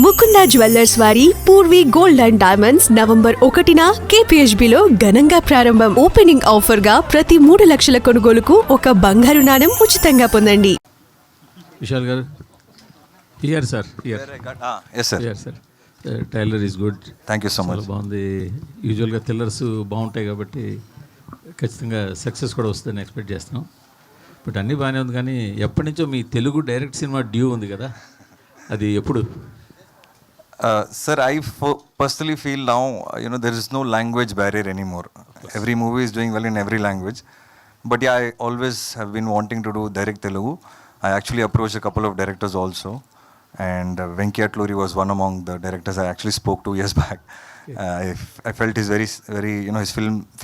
Mukunda jewellers వారి Purvi gold and diamonds November 1న KPHBలో ఘనంగా ప్రారంభం. ఓపెనింగ్ ఆఫర్ గా ప్రతి 3 లక్షల కొనుగోలుకు ఒక బంగారు నాణెం ఉచితంగా పొందండి. విశాల్ గారు here sir yes sir trailer is good. Thank you so much. బాగుంది. యూజువల్గా థ్రిల్లర్స్ బాగుంటాయి కాబట్టి ఖచ్చితంగా సక్సెస్ కూడా వస్తుందని ఎక్స్పెక్ట్ చేస్తున్నాం. బట్ అన్నీ బాగానే ఉంది, కానీ ఎప్పటి నుంచో మీ తెలుగు డైరెక్ట్ సినిమా డ్యూ ఉంది కదా, అది ఎప్పుడు? Sir, I personally feel now, there is no language barrier anymore. Every movie is doing well in every language. But yeah, I always have been wanting to do direct Telugu. I actually approached a couple of directors also. And Venki Atluri was one among the directors I actually spoke 2 years back. I felt he's very, his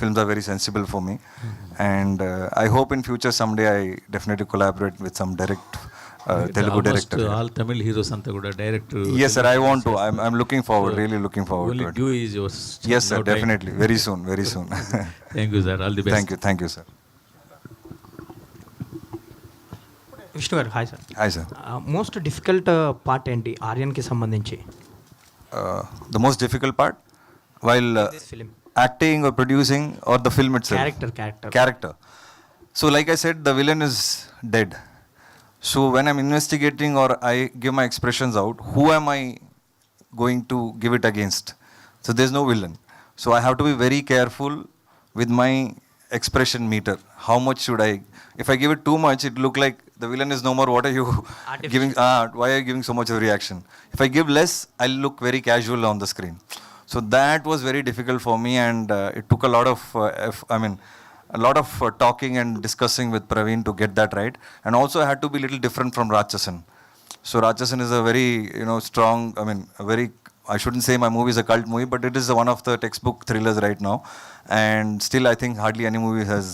films are very sensible for me. And I hope in future someday I definitely collaborate with some Telugu director. All Tamil heroes anta kuda direct. Yes sir, I want to. I'm looking forward, really looking forward to it. Only due is yours. Yes sir, definitely. Very soon. Thank you sir, all the best. Thank you sir. Vishnu గారు hi sir. Hi sir. Most difficult part ఏంటి ఆర్యన్కి సంబంధించి? The most difficult part while film acting or producing or the film itself? Character. So like I said, the villain is dead. So when I'm investigating or I give my expressions out, who am I going to give it against? So there's no villain. So I have to be very careful with my expression meter. How much should I? If I give it too much, it look like the villain is no more. What are you giving? Why are you giving so much of reaction? If I give less, I'll look very casual on the screen. So that was very difficult for me, and it took a lot of talking and discussing with Praveen to get that right. And also I had to be a little different from Ratchasan. So Ratchasan is a very, strong, I shouldn't say my movie is a cult movie, but it is one of the textbook thrillers right now. And still I think hardly any movie has,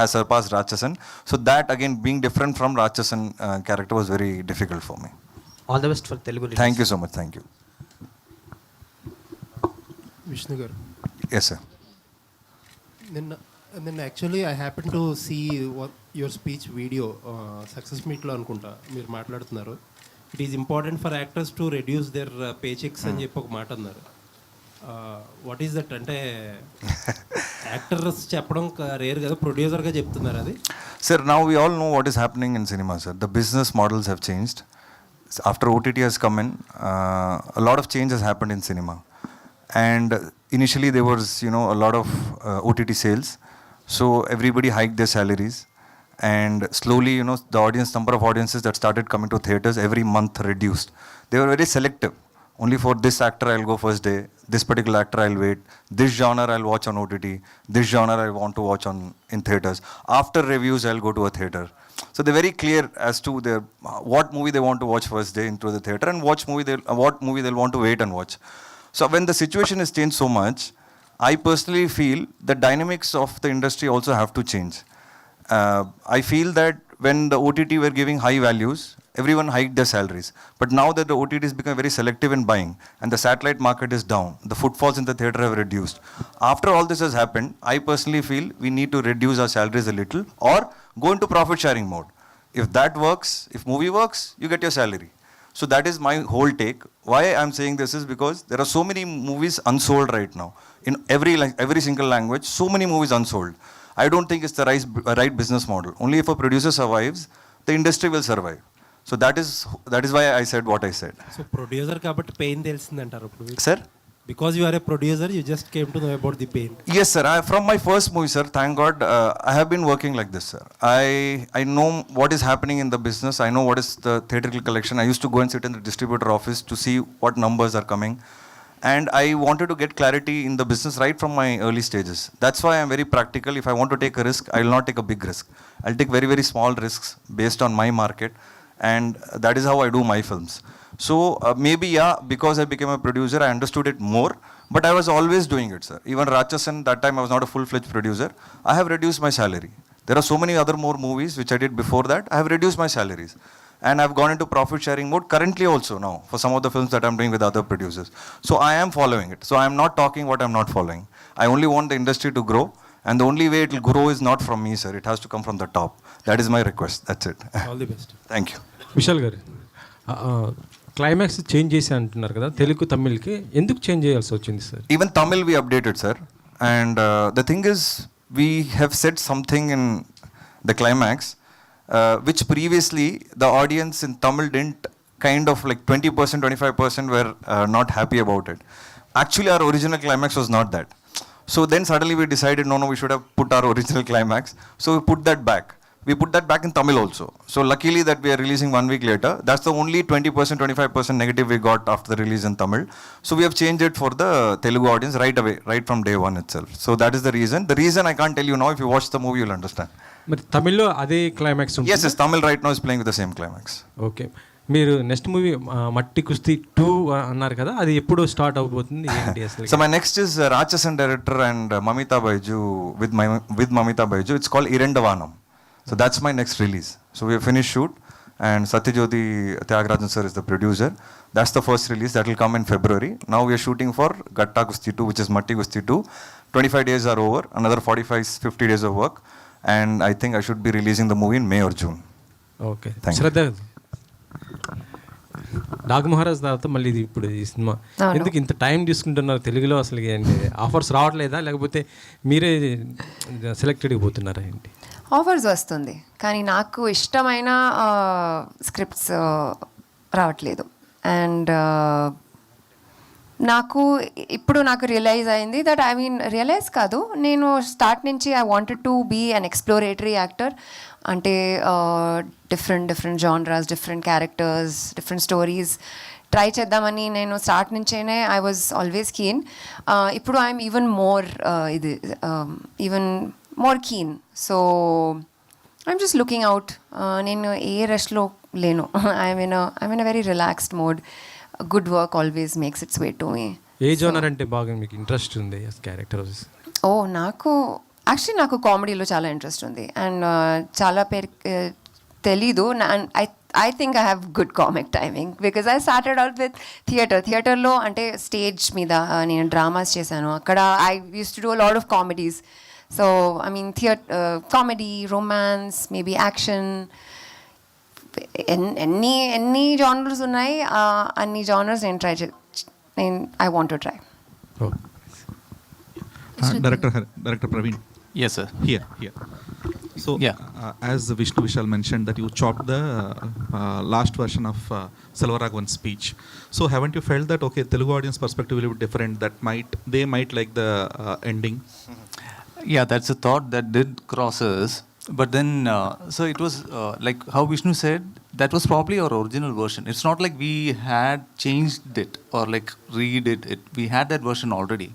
has surpassed Ratchasan. So that again, being different from Ratchasan character was very difficult for me. All the best for Telugu release. Thank you so much. Thank you. Vishnu garu. Yes sir. Then actually I happened to see your speech video success meet lo anukunta meer maatladutunnaru. It is important for actors to reduce their paychecks అని చెప్పి ఒక మాట అన్నారు. What is that? అంటే actors చెప్పడం rare కదా, ప్రొడ్యూసర్గా చెప్తున్నారు అది. Sir, now we all know what is happening in cinema, sir. The business models have changed. After OTT has come in, a lot of change has happened in cinema. And initially there was, a lot of OTT sales. So everybody hiked their salaries. And slowly, the number of audiences that started coming to theaters every month reduced. They were very selective. Only for this actor I'll go first day. This particular actor I'll wait. This genre I'll watch on OTT. This genre I want to watch in theaters. After reviews I'll go to a theater. So they're very clear as to what movie they want to watch first day into the theater, and what movie they'll want to wait and watch. So when the situation has changed so much, I personally feel the dynamics of the industry also have to change. I feel that when the OTT were giving high values, everyone hiked their salaries. But now that the OTT has become very selective in buying and the satellite market is down, the footfalls in the theater have reduced. After all this has happened, I personally feel we need to reduce our salaries a little or go into profit sharing mode. If that works, if movie works, you get your salary. So that is my whole take. Why I'm saying this is because there are so many movies unsold right now. In every single language, so many movies unsold. I don't think it's the right business model. Only if a producer survives, the industry will survive. So that is why I said what I said. So producer kabatti pain telisindantaru appudu. Sir? Because you are a producer, you just came to know about the pain. Yes sir, from my first movie sir, thank God, I have been working like this sir. I know what is happening in the business. I know what is the theatrical collection. I used to go and sit in the distributor office to see what numbers are coming. And I wanted to get clarity in the business right from my early stages. That's why I'm very practical. If I want to take a risk, I will not take a big risk. I'll take very, very small risks based on my market. And that is how I do my films. So maybe, because I became a producer, I understood it more. But I was always doing it, sir. Even Ratchasan, that time I was not a full-fledged producer. I have reduced my salary. There are so many other more movies which I did before that. I have reduced my salaries. And I've gone into profit sharing mode currently also now for some of the films that I'm doing with other producers. So I am following it. So I'm not talking what I'm not following. I only want the industry to grow. And the only way it will grow is not from me, sir. It has to come from the top. That is my request. That's it. All the best. Thank you. Vishal గారు, climax change చేసి అంటున్నారు కదా, తెలుగు తమిళ్కి ఎందుకు change చేయాల్సి వచ్చింది sir? Even Tamil we updated, sir. And the thing is, we have said something in the climax, which previously the audience in Tamil didn't, kind of like 20%, 25% were not happy about it. Actually, our original climax was not that. So then suddenly we decided, no, we should have put our original climax. So we put that back. We put that back in Tamil also. So luckily that we are releasing 1 week later. That's the only 20%, 25% negative we got after the release in Tamil. So we have changed it for the Telugu audience right away, right from day one itself. So that is the reason. The reason I can't tell you now. If you watch the movie, you'll understand. మరి తమిళ్లో అదే climax ఉంటుంది? Yes, Tamil right now is playing with the same climax. Okay. మీరు next movie మట్టి కుస్తీ 2 అన్నారు కదా, అది ఎప్పుడు స్టార్ట్ అవబోతుంది ఏంటి అసలు? So my next is Rachasan director and Mamita Baiju with Mamita Baiju. It's called Irendavanam. So that's my next release. So we have finished shoot and Satyajyothi Tyagarajan sir is the producer. That's the first release that will come in February. Now we are shooting for Gatta Kusti 2, which is Matti Kusti 2. 25 days are over, another 45-50 days of work, and I think I should be releasing the movie in May or June. Okay. Thank you. శ్రద్ధ, నాగ్ మహారాజ్ తర్వాత మళ్ళీ ఇది ఇప్పుడు ఈ cinema ఎందుకు ఇంత time తీసుకుంటున్నారు తెలుగులో? అసలు ఏంటి ఆఫర్స్ రావట్లేదా, లేకపోతే మీరే సెలెక్టెడ్గా పోతున్నారా ఏంటి? ఆఫర్స్ వస్తుంది, కానీ నాకు ఇష్టమైన స్క్రిప్ట్స్ రావట్లేదు. అండ్ నాకు రియలైజ్ అయింది దట్ రియలైజ్ కాదు, నేను స్టార్ట్ నుంచి I wanted to be an exploratory actor. అంటే different genres, different characters, different stories try చేద్దామని నేను స్టార్ట్ నుంచేనే ఐ వాజ్ ఆల్వేస్ కీన్. ఇప్పుడు I'm even more keen. So I'm just looking out. నేను ఏ రష్లో లేను. I'm in a very relaxed mode. Good work always makes its way to me. ఏ genre అంటే బాగా మీకు ఇంట్రెస్ట్ ఉంది క్యారెక్టర్? నాకు కామెడీలో చాలా ఇంట్రెస్ట్ ఉంది. అండ్ చాలా పేరు తెలీదు. I think I have good comic timing because I started out with థియేటర్లో. అంటే స్టేజ్ మీద నేను డ్రామాస్ చేశాను. అక్కడ I use to do lot of comedies. So comedy, romance, maybe action, ఎన్ని జానర్స్ ఉన్నాయి. అన్ని జానర్స్ నేను I want to try. Director Praveen. Yes, sir. Here. So, as Vishnu Vishal mentioned that you chopped the last version of Selvaraghavan's speech. So, haven't you felt that Telugu audience perspective will be different? That they might like the ending. Yeah, that's a thought that did cross us. But then, so it was like how Vishnu said, that was probably our original version. It's not like we had changed it or like redid it. We had that version already.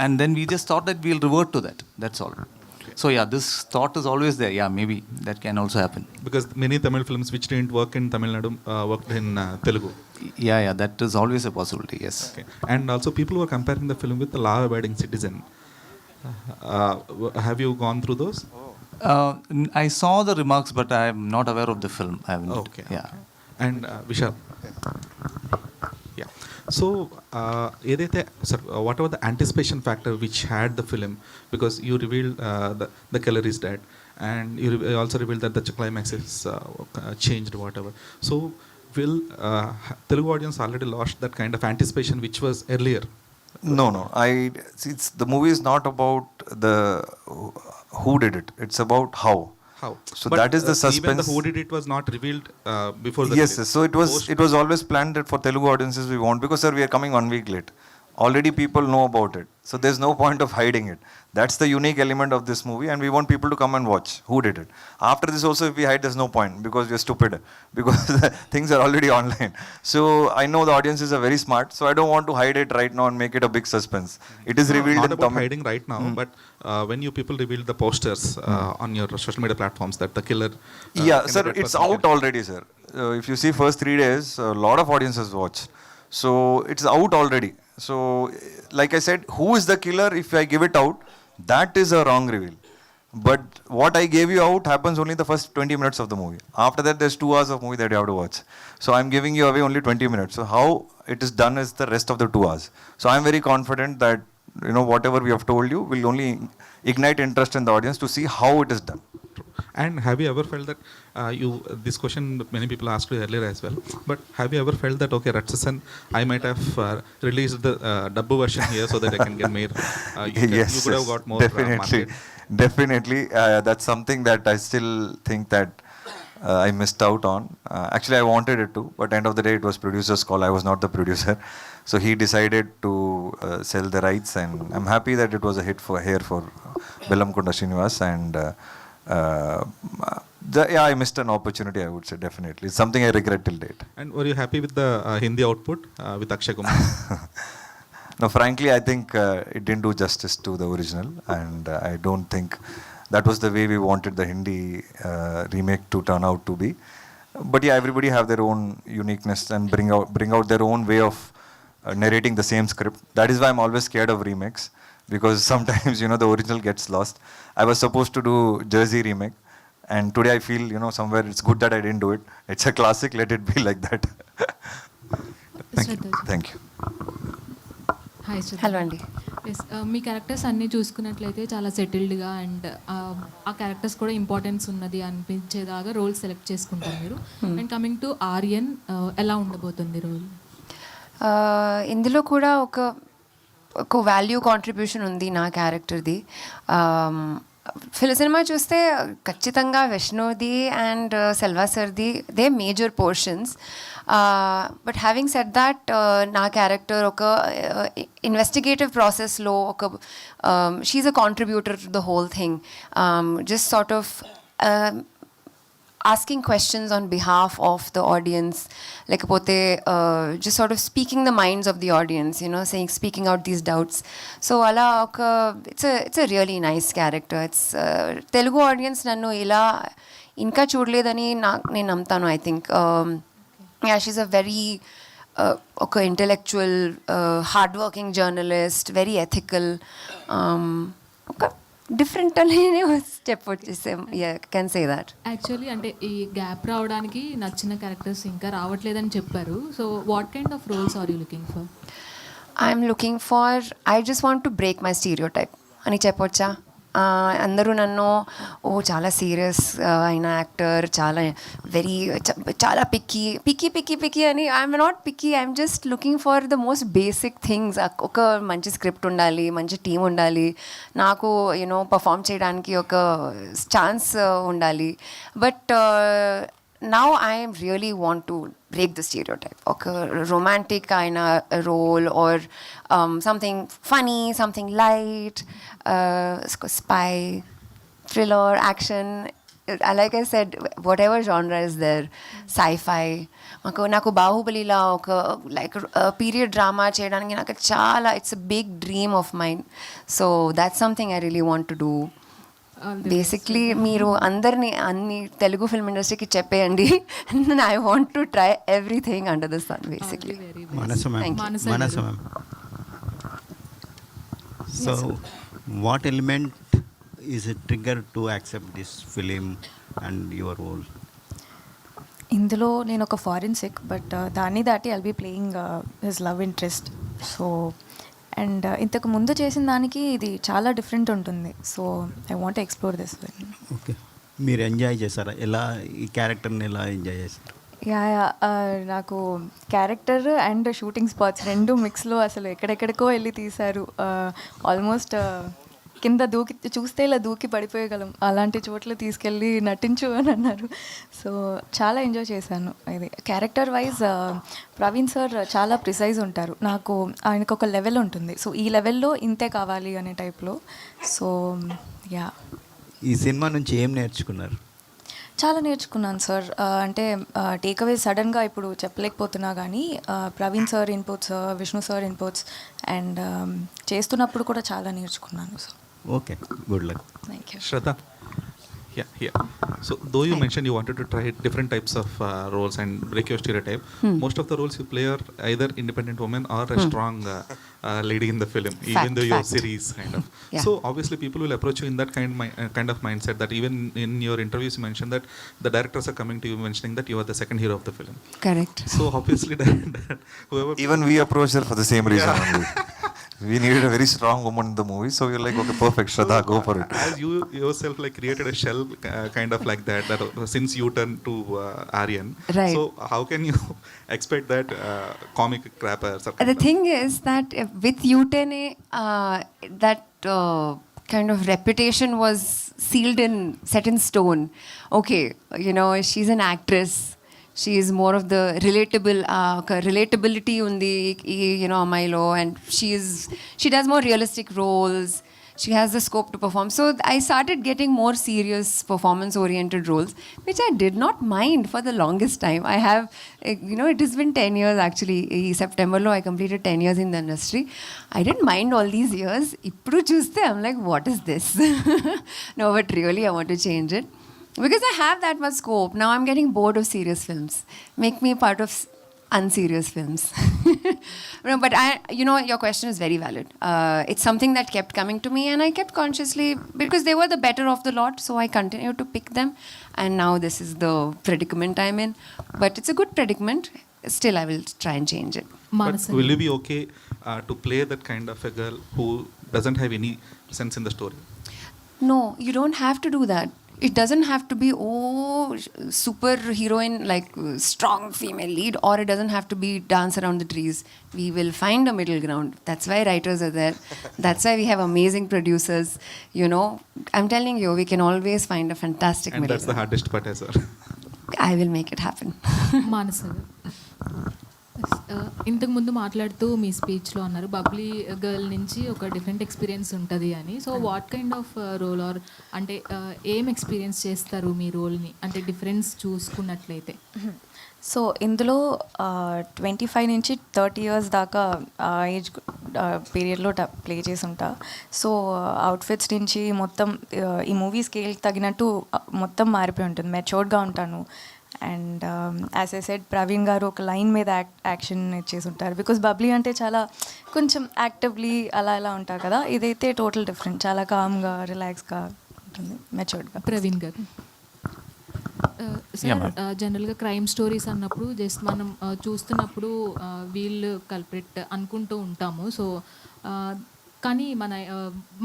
And then we just thought that we'll revert to that. That's all. Okay. So yeah, this thought is always there. Yeah, maybe that can also happen. Because many Tamil films which didn't work in Tamil Nadu worked in Telugu. Yeah, that is always a possibility. Yes. Okay. And also people were comparing the film with The Law-Abiding Citizen. Have you gone through those? I saw the remarks, but I am not aware of the film. I haven't. Okay. Yeah. Okay. And Vishal. Yeah. So, what was the anticipation factor which had the film? Because you revealed the killer is dead, and you also revealed that the climax is changed, whatever. So, will Telugu audience already lost that kind of anticipation which was earlier? No. The movie is not about who did it. It's about how. So but that is the suspense. Even the who did it was not revealed before the Yes, so it was always planned that for Telugu audiences we want, because sir, we are coming 1 week late. Already people know about it. So there's no point of hiding it. That's the unique element of this movie, and we want people to come and watch who did it. After this also, if we hide, there's no point, because we're stupid, because things are already online. So I know the audiences are very smart, so I don't want to hide it right now and make it a big suspense. It is revealed not in about hiding right now, but when you people revealed the posters on your social media platforms that the killer sir, it's out already, sir. If you see first 3 days, a lot of audiences watch. So it's out already. So like I said, who is the killer? If I give it out, that is a wrong reveal. But what I gave you out happens only the first 20 minutes of the movie. After that, there's 2 hours of movie that you have to watch. So I'm giving you away only 20 minutes. So how it is done is the rest of the 2 hours. So I'm very confident that whatever we have told you will only ignite interest in the audience to see how it is done. And have you ever felt that this question many people asked you earlier as well, but have you ever felt that, okay, Ratsasan, I might have released the dubbo version here so that I can get more, Yes, you could have got more definitely. market. Definitely. That's something that I still think that I missed out on. Actually, I wanted it to, but end of the day, it was producer's call. I was not the producer. So he decided to sell the rights, and I'm happy that it was a hit for Bellamkonda Srinivas. And yeah, I missed an opportunity, I would say, definitely. It's something I regret till date. And were you happy with the Hindi output with Akshay Kumar? No, frankly, I think it didn't do justice to the original, and I don't think that was the way we wanted the Hindi remake to turn out to be. But yeah, everybody have their own uniqueness and bring out their own way of narrating the same script. That is why I'm always scared of remakes, because sometimes, you know, the original gets lost. I was supposed to do Jersey remake, and today I feel, you know, somewhere it's good that I didn't do it. It's a classic, let it be like that. Thank you. Hi Shraddha. Hello అండి. Yes, మీ characters అన్నీ చూసుకున్నట్లయితే చాలా సెటిల్డ్గా and ఆ characters కూడా importance ఉన్నది అనిపించేదాగా role select చేసుకుంటారు మీరు. And coming to Aryan, ఎలా ఉండబోతుంది రోల్? ఇందులో కూడా ఒక వాల్యూ కాంట్రిబ్యూషన్ ఉంది నా క్యారెక్టర్ది. సినిమా చూస్తే ఖచ్చితంగా విష్ణుది అండ్ సెల్వా సర్ది they major portions. But having said that, నా క్యారెక్టర్ ఒక ఇన్వెస్టిగేటివ్ ప్రాసెస్లో she a contributor to the whole thing. Just sort of asking questions on behalf of the audience, lekapothe just sort of speaking the minds of the audience, you know, speaking out these doubts. So ala it's a really nice character. It's Telugu audience nannu ila inka chudledani nenu namtanu. I think yeah, she's a very intellectual, hardworking journalist, very ethical, different అని చెప్పొచ్చు. Can say that. Actually అంటే ఈ gap రావడానికి నచ్చిన characters ఇంకా రావట్లేదని చెప్పారు. So what kind of roles are you looking for? I'm looking for, I just want to break my stereotype అని చెప్పొచ్చా. అందరూ నన్ను చాలా సీరియస్ అయిన యాక్టర్, చాలా పిక్కీ అని. I'm not picky, I'm just looking for the most basic things. ఒక మంచి స్క్రిప్ట్ ఉండాలి, మంచి టీం ఉండాలి, నాకు యూనో పర్ఫామ్ చేయడానికి ఒక ఛాన్స్ ఉండాలి. But now I really want to break the stereotype. Okay, romantic kind of role, or something funny, something light, spy, thriller, action. Like I said, whatever genre is there, sci-fi. Naku Bahubali-la like a period drama cheyadaniki naku chala, it's a big dream of mine. So that's something I really want to do. Basically మీరు అందరినీ అన్ని Telugu film ఇండస్ట్రీకి చెప్పేయండి. I want to try everything under the sun basically. మనసు ma'am. So what element is a trigger to accept this film and your role? ఇందులో నేను ఒక forensic, but దాన్ని దాటి I'll be playing his love interest. So and ఇంతకు ముందు చేసిన దానికి ఇది చాలా డిఫరెంట్ ఉంటుంది. So I want explore this. Okay, మీరు ఎంజాయ్ చేశారా? ఎలా ఈ క్యారెక్టర్ని ఎలా ఎంజాయ్ చేశారు? యా, నాకు క్యారెక్టర్ అండ్ షూటింగ్ స్పాట్స్ రెండు మిక్స్లో అసలు ఎక్కడెక్కడికో వెళ్ళి తీశారు. ఆల్మోస్ట్ కింద చూస్తే ఇలా దూకి పడిపోయగలం అలాంటి చోట్ల తీసుకెళ్ళి నటించు అని అన్నారు. సో చాలా ఎంజాయ్ చేశాను. ఇది క్యారెక్టర్ వైజ్ ప్రవీణ్ సార్ చాలా ప్రిసైజ్ ఉంటారు. నాకు ఆయనకు ఒక లెవెల్ ఉంటుంది. సో ఈ లెవెల్లో ఇంతే కావాలి అనే టైప్లో. సో యా, ఈ సినిమా నుంచి ఏం నేర్చుకున్నారు? చాలా నేర్చుకున్నాను సార్. అంటే టేక్అవే సడన్గా ఇప్పుడు చెప్పలేకపోతున్నా, కానీ Praveen sir inputs, Vishnu sir inputs and చేస్తున్నప్పుడు కూడా చాలా నేర్చుకున్నాను sir. Okay, good luck. Thank you. Shraddha, yeah. So though you mentioned you wanted to try different types of roles and break your stereotype, most of the roles you play are either independent woman or a strong lady in the film, even though you're series kind of. Yeah. So obviously people will approach you in that kind of mindset, that even in your interviews you mentioned that the directors are coming to you mentioning that you are the second hero of the film. Correct. So obviously that whoever, Even we approached her for the same reason only. We needed a very strong woman in the movie, so we were like, okay, perfect, Shraddha, go for it. As you yourself like created a shell kind of like that, since you turned to Aaryan. Right. So how can you expect that comic rappers? The thing is that with Utene, that kind of reputation was sealed in, set in stone. Okay, you know, she's an actress. She is more of the relatability undi, you know, Amilo, and she does more realistic roles. She has the scope to perform. So I started getting more serious performance-oriented roles, which I did not mind for the longest time. I have, you know, it has been 10 years actually. In September, I completed 10 years in the industry. I didn't mind all these years. Ippudu chuste, I'm like, what is this? No, but really, I want to change it. Because I have that much scope. Now I'm getting bored of serious films. Make me part of unserious films. No, but you know, your question is very valid. It's something that kept coming to me, and I kept consciously, because they were the better of the lot, so I continued to pick them. And now this is the predicament I'm in. But it's a good predicament. Still, I will try and change it. But will you be okay to play that kind of a girl who doesn't have any sense in the story? No, you don't have to do that. It doesn't have to be, super heroine, like strong female lead, or it doesn't have to be dance around the trees. We will find a middle ground. That's why writers are there. That's why we have amazing producers. You know, I'm telling you, we can always find a fantastic And middle that's the ground. hardest part as well. I will make it happen. మానస ఇంతకు ముందు మాట్లాడుతూ మీ స్పీచ్లో అన్నారు Babli girl నుంచి ఒక different experience ఉంటుంది అని. So what kind of role are అంటే ఏం ఎక్స్పీరియన్స్ చేస్తారు మీ రోల్ని, అంటే డిఫరెన్స్ చూసుకున్నట్లయితే? సో ఇందులో 25 నుంచి 30 ఇయర్స్ దాకా ఏజ్ పీరియడ్లో ప్లే చేసి ఉంటా. సో అవుట్ఫిట్స్ నుంచి మొత్తం ఈ మూవీ స్కేల్కి తగినట్టు మొత్తం మారిపోయి ఉంటుంది. మెచ్యూర్డ్గా ఉంటాను. And as I said, Praveen గారు ఒక లైన్ మీద యాక్షన్ ఇచ్చేసి ఉంటారు. బికాస్ బబ్లీ అంటే చాలా కొంచెం యాక్టివ్లీ అలా ఉంటారు కదా, ఇదైతే టోటల్ డిఫరెంట్. చాలా కామ్గా, రిలాక్స్గా ఉంటుంది, మెచ్యూర్డ్గా. ప్రవీణ్ గారు సార్, జనరల్గా క్రైమ్ స్టోరీస్ అన్నప్పుడు జస్ట్ మనం చూస్తున్నప్పుడు వీళ్ళు కల్ప్రిట్ అనుకుంటూ ఉంటాము. సో కానీ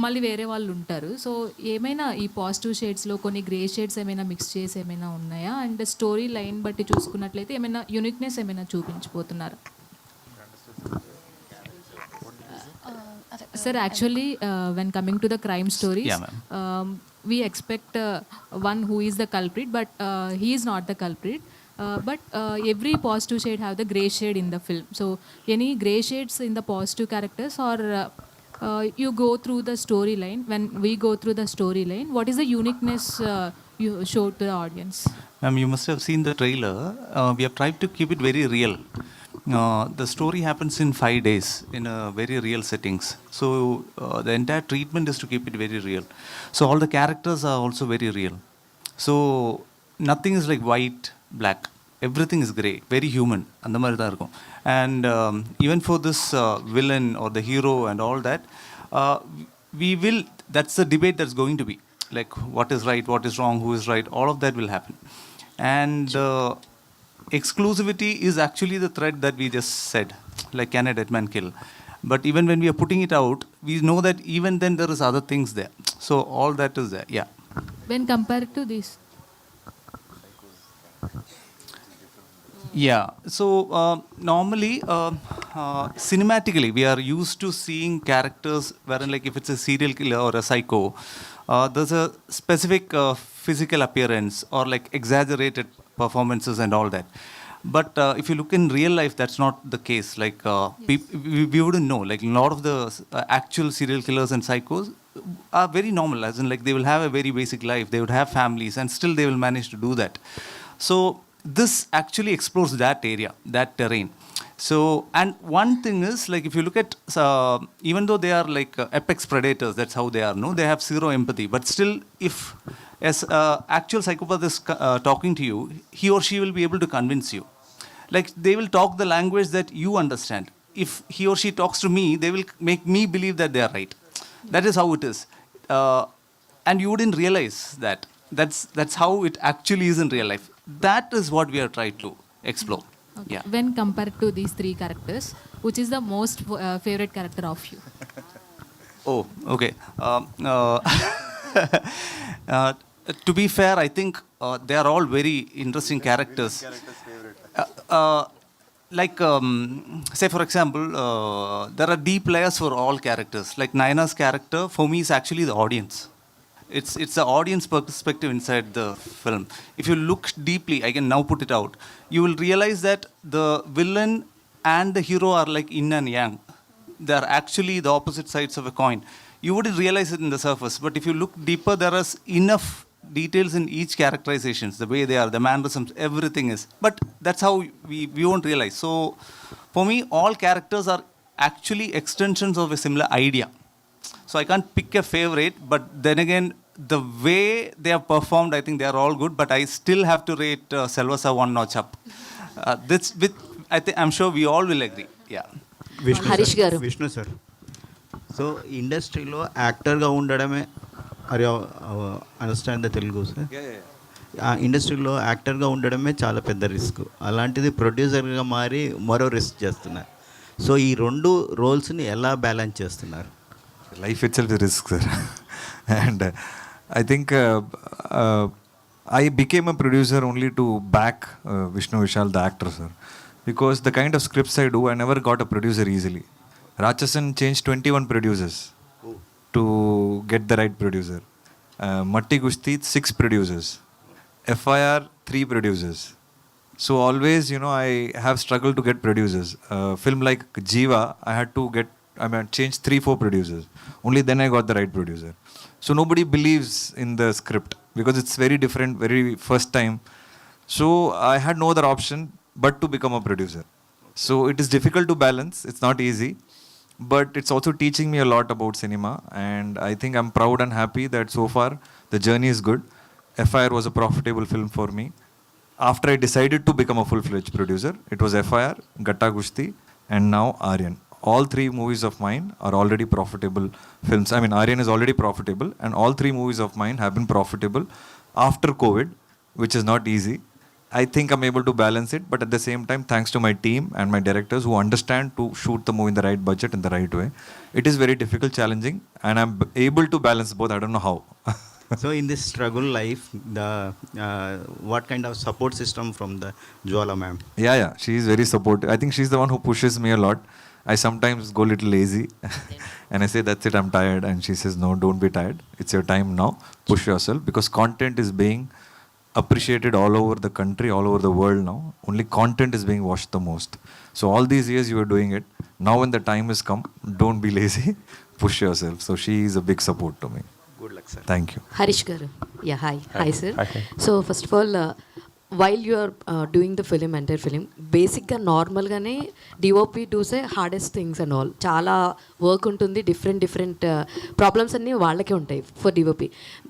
మళ్ళీ వేరే వాళ్ళు ఉంటారు. సో ఏమైనా ఈ పాజిటివ్ షేడ్స్లో కొన్ని గ్రే షేడ్స్ ఏమైనా మిక్స్ చేసి ఏమైనా ఉన్నాయా? అండ్ స్టోరీ లైన్ బట్టి చూసుకున్నట్లయితే ఏమైనా యూనిక్నెస్ ఏమైనా చూపించిపోతున్నారా? Sir, actually, when coming to the crime stories, we expect one who is the culprit, but he is not the culprit. But every positive shade have the grey shade in the film. So, any grey shades in the positive characters, or you go through the storyline? When we go through the storyline, what is the uniqueness you show to the audience? Ma'am, you must have seen the trailer. We have tried to keep it very real. The story happens in 5 days in a very real settings. So the entire treatment is to keep it very real. So all the characters are also very real. So nothing is like white, black. Everything is grey, very human. And and even for this villain or the hero and all that, that's the debate that's going to be. Like what is right, what is wrong, who is right, all of that will happen. And exclusivity is actually the thread that we just said, like can a dead man kill? But even when we are putting it out, we know that even then there is other things there. So all that is there, yeah. When compared to this? Yeah, so normally, cinematically, we are used to seeing characters wherein, like, if it's a serial killer or a psycho, there's a specific physical appearance or like exaggerated performances and all that. But if you look in real life, that's not the case. Like, we wouldn't know. Like, a lot of the actual serial killers and psychos are very normal, as in, like, they will have a very basic life. They would have families, and still they will manage to do that. So this actually explores that area, that terrain. So, and one thing is, like, if you look at, even though they are like apex predators, that's how they are, no? They have zero empathy. But still, if as actual psychopath is talking to you, he or she will be able to convince you. Like, they will talk the language that you understand. If he or she talks to me, they will make me believe that they are right. That is how it is. And you wouldn't realize that. That's how it actually is in real life. That is what we are trying to explore. Okay. When compared to these three characters, which is the most favorite character of you? Oh, okay. Uh, to be fair, I think they are all very interesting characters. Like, say for example, there are deep layers for all characters. Like Naina's character, for me, is actually the audience. It's the audience perspective inside the film. If you look deeply, I can now put it out. You will realize that the villain and the hero are like yin and yang. They are actually the opposite sides of a coin. You wouldn't realize it in the surface, but if you look deeper, there is enough details in each characterizations, the way they are, the mannerisms, everything is. But that's how we won't realize. So for me, all characters are actually extensions of a similar idea. So I can't pick a favorite, but then again, the way they have performed, I think they are all good, but I still have to rate Selvasa one notch up. I'm sure we all will agree. Yeah. Harish గారు. Vishnu sir, so ఇండస్ట్రీలో యాక్టర్గా ఉండడమే, అరే understand the Telugu sir, ఆ ఇండస్ట్రీలో యాక్టర్గా ఉండడమే చాలా పెద్ద రిస్క్. అలాంటిది ప్రొడ్యూసర్గా మారి మరో రిస్క్ చేస్తున్నారు. సో ఈ రెండు రోల్స్ని ఎలా బ్యాలెన్స్ చేస్తున్నారు? Life itself is risk, sir. And I think I became a producer only to back Vishnu Vishal, the actor, sir. Because the kind of scripts I do, I never got a producer easily. Rachasan changed 21 producers to get the right producer. Matti Gushti, 6 producers. FIR, 3 producers. So always, I have struggled to get producers. Film like Jiva, I had to change 3-4 producers. Only then I got the right producer. So nobody believes in the script because it's very different, very first time. So I had no other option but to become a producer. So it is difficult to balance. It's not easy, but it's also teaching me a lot about cinema. And I think I'm proud and happy that so far the journey is good. FIR was a profitable film for me. After I decided to become a full-fledged producer, it was FIR, Gatta Gushti, and now Aaryan. All 3 movies of mine are already profitable films. I mean, Aaryan is already profitable, and all 3 movies of mine have been profitable after COVID, which is not easy. I think I'm able to balance it, but at the same time, thanks to my team and my directors who understand to shoot the movie in the right budget in the right way. It is very difficult, challenging, and I'm able to balance both. I don't know how. So in this struggle life, what kind of support system from the Jwala ma'am? Yeah, she is very supportive. I think she's the one who pushes me a lot. I sometimes go a little lazy and I say, that's it, I'm tired. And she says, no, don't be tired. It's your time now. Push yourself, because content is being appreciated all over the country, all over the world now. Only content is being watched the most. So all these years you were doing it. Now when the time has come, don't be lazy. Push yourself. So she is a big support to me. Good luck, sir. Thank you. Harish garu. Yeah hi hi sir. So first of all while you are doing the film, entire film, బేసిక్గా నార్మల్గానే DOP does a hardest things and all. చాలా work ఉంటుంది, different problems అన్నీ వాళ్ళకే ఉంటాయి for DOP.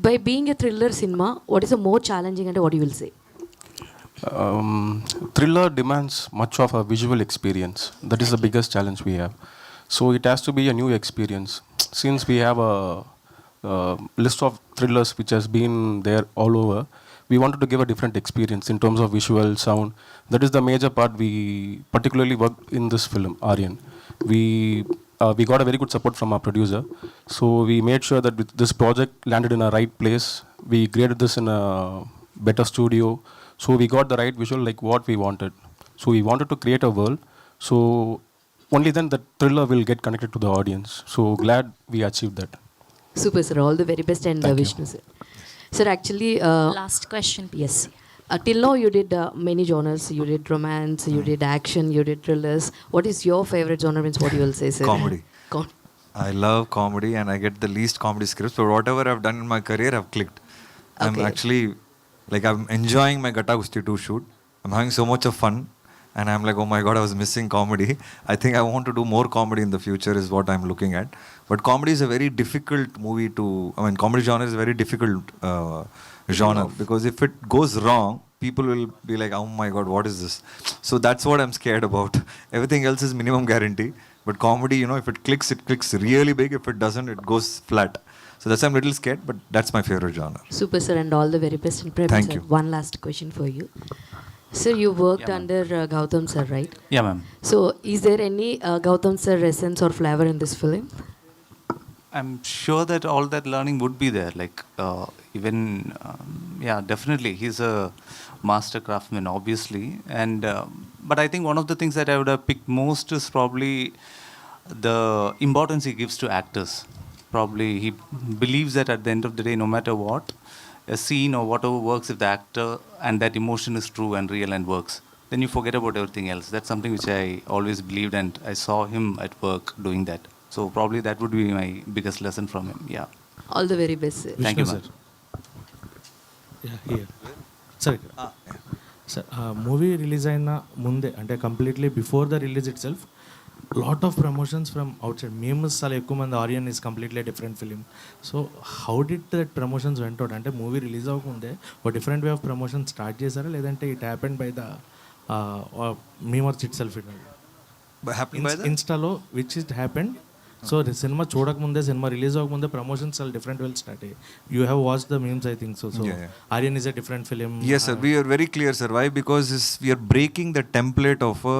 By being a thriller సినిమా, what is the more challenging అంటే what you will say? Thriller demands much of a visual experience. That is the biggest challenge we have. So it has to be a new experience. Since we have a list of thrillers which has been there all over, we wanted to give a different experience in terms of visual, sound. That is the major part we particularly worked in this film, Aaryan. We got a very good support from our producer. So we made sure that this project landed in a right place. We graded this in a better studio. So we got the right visual like what we wanted. So we wanted to create a world. So only then the thriller will get connected to the audience. So glad we achieved that. Super sir, all the very best, and Vishnu sir. Sir, actually, last question. Yes. Till now you did many genres. You did romance, you did action, you did thrillers. What is your favorite genre? Means what you will say, sir? Comedy. I love comedy and I get the least comedy scripts, but whatever I've done in my career, I've clicked. I'm actually, I'm enjoying my Gatta Gushti 2 shoot. I'm having so much of fun. And I'm like, oh my God, I was missing comedy. I think I want to do more comedy in the future is what I'm looking at. But comedy is a very difficult comedy genre is a very difficult genre. Because if it goes wrong, people will be like, oh my God, what is this? So that's what I'm scared about. Everything else is minimum guarantee. But comedy, if it clicks really big. If it doesn't, it goes flat. So that's why I'm a little scared, but that's my favorite genre. Super sir, and all the very best. And Thank you. One last question for you. Sir, you worked Yeah, ma'am. under Gautam sir, right? Yeah, ma'am. So, is there any Gautam sir essence or flavor in this film? I'm sure that all that learning would be there. Like even yeah, definitely he's a master craftsman, obviously. And but I think one of the things that I would have picked most is probably the importance he gives to actors. Probably he believes that at the end of the day, no matter what, a scene or whatever works, if the actor and that emotion is true and real and works, then you forget about everything else. That's something which I always believed, and I saw him at work doing that. So probably that would be my biggest lesson from him. Yeah. All the very best, sir. Thank you, Vishnu, ma'am. Yeah, here. Sir, sir, movie release అయిన ముందే అంటే completely before the release itself lot of promotions from outside మేము చాలా ఎక్కువ మంది Aryan is completely different film. So how did that promotions went out? అంటే movie release అవ్వకముందే ఒక different way of promotion start చేశారా, లేదంటే it happened by the memers itself ఇన్స్టాలో విచ్ ఇట్ హ్యాపెండ్? సో సినిమా చూడకముందే, సినిమా రిలీజ్ అవ్వకముందే ప్రమోషన్స్ చాలా డిఫరెంట్ వెల్ స్టార్ట్ అయ్యాయి. You have watch the memes I think so. So Aryan is a different film. Yes, sir. We are very clear, sir. Why? Because we are breaking the template of a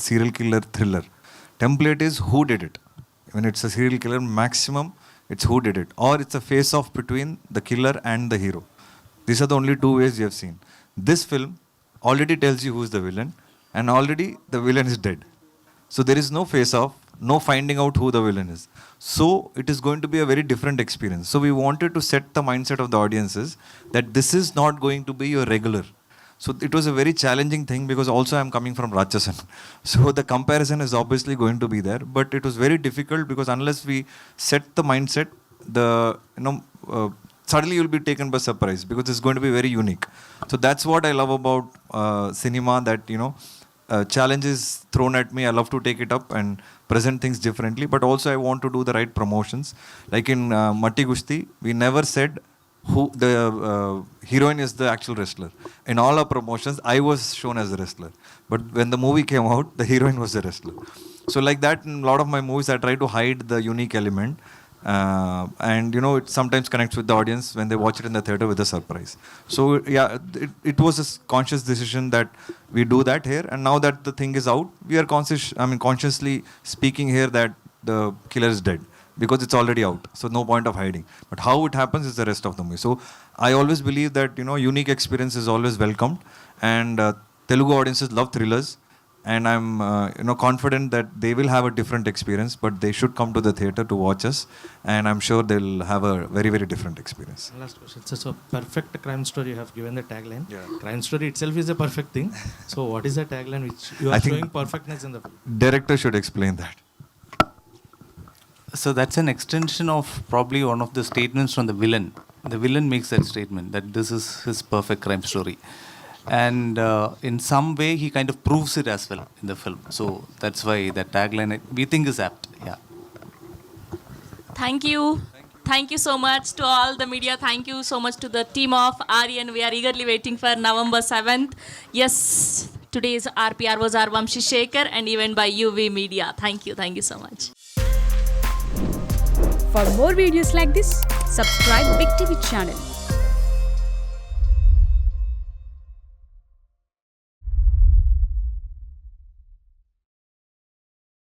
serial killer thriller. Template is who did it. When it's a serial killer, maximum it's who did it, or it's a face-off between the killer and the hero. These are the only two ways we have seen. This film already tells you who's the villain, and already the villain is dead. So there is no face-off, no finding out who the villain is. So it is going to be a very different experience. So we wanted to set the mindset of the audiences that this is not going to be your regular. So it was a very challenging thing, because also I am coming from Ratchasan. So the comparison is obviously going to be there, but it was very difficult, because unless we set the mindset, suddenly you'll be taken by surprise, because it's going to be very unique. So that's what I love about cinema, that challenge is thrown at me, I love to take it up and present things differently, but also I want to do the right promotions. Like in Matti Gushti, we never said who the heroine is the actual wrestler. In all our promotions, I was shown as a wrestler, but when the movie came out, the heroine was the wrestler. So like that, in a lot of my movies, I try to hide the unique element. And it sometimes connects with the audience when they watch it in the theater with a surprise. So yeah, it was a conscious decision that we do that here, and now that the thing is out, we are consciously speaking here that the killer is dead, because it's already out, so no point of hiding. But how it happens is the rest of the movie. So I always believe that unique experience is always welcomed, and Telugu audiences love thrillers. And I'm confident that they will have a different experience, but they should come to the theater to watch us, and I'm sure they'll have a very, very different experience. Last question. So perfect crime story, you have given the tagline. Crime story itself is a perfect thing. So what is the tagline which you are showing perfectness in the film? Director should explain that. So that's an extension of probably one of the statements from the villain. The villain makes that statement that this is his perfect crime story. And in some way, he kind of proves it as well in the film. So that's why that tagline, we think, is apt. Yeah. Thank you. Thank you so much to all the media. Thank you so much to the team of Aaryan. We are eagerly waiting for November 7th. Yes, today's RPR was our Vamshi Shekhar, and even by UV Media. Thank you. Thank you so much. For more videos like this, subscribe Big TV channel.